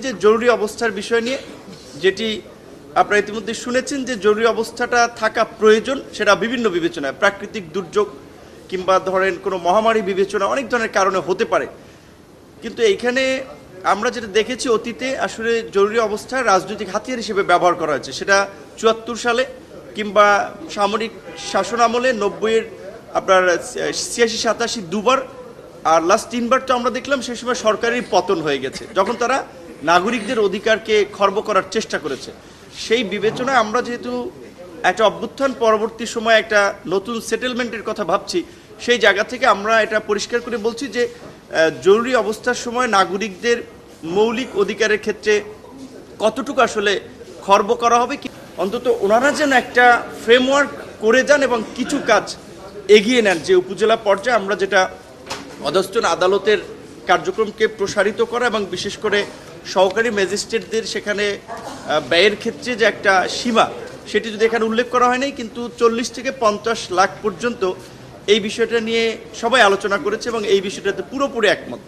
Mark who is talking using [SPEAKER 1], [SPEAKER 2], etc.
[SPEAKER 1] যে জরুরি অবস্থার বিষয় নিয়ে, যেটি আপনারা ইতিমধ্যে শুনেছেন যে জরুরি অবস্থাটা থাকা প্রয়োজন, সেটা বিভিন্ন বিবেচনায়, প্রাকৃতিক দুর্যোগ কিংবা ধরেন কোনো মহামারী বিবেচনা, অনেক ধরনের কারণে হতে পারে। কিন্তু এইখানে আমরা যেটা দেখেছি অতীতে আসলে জরুরি অবস্থা রাজনৈতিক হাতিয়ার হিসেবে ব্যবহার করা হয়েছে, সেটা ৭৪ সালে কিংবা সামরিক শাসন আমলে ৯০-এর আপনার ৮৬-৮৭ দুবার, আর লাস্ট ৩বার তো আমরা দেখলাম সেই সময় সরকারের পতন হয়ে গেছে যখন তারা নাগরিকদের অধিকারকে খর্ব করার চেষ্টা করেছে। সেই বিবেচনায় আমরা যেহেতু একটা অভ্যুত্থান পরবর্তী সময় একটা নতুন সেটেলমেন্টের কথা ভাবছি, সেই জায়গা থেকে আমরা এটা পরিষ্কার করে বলছি যে জরুরি অবস্থার সময় নাগরিকদের মৌলিক অধিকারের ক্ষেত্রে কতটুকু আসলে খর্ব করা হবে, কি অন্তত ওনারা যেন একটা ফ্রেমওয়ার্ক করে যান এবং কিছু কাজ এগিয়ে নেন। যে উপজেলা পর্যায়ে আমরা যেটা অধস্তন আদালতের কার্যক্রমকে প্রসারিত করা এবং বিশেষ করে সহকারী ম্যাজিস্ট্রেটদের সেখানে ব্যয়ের ক্ষেত্রে যে একটা সীমা, সেটি যদি এখানে উল্লেখ করা হয় নাই, কিন্তু 40 থেকে 50 লাখ পর্যন্ত এই বিষয়টা নিয়ে সবাই আলোচনা করেছে এবং এই বিষয়টাতে পুরোপুরি একমত।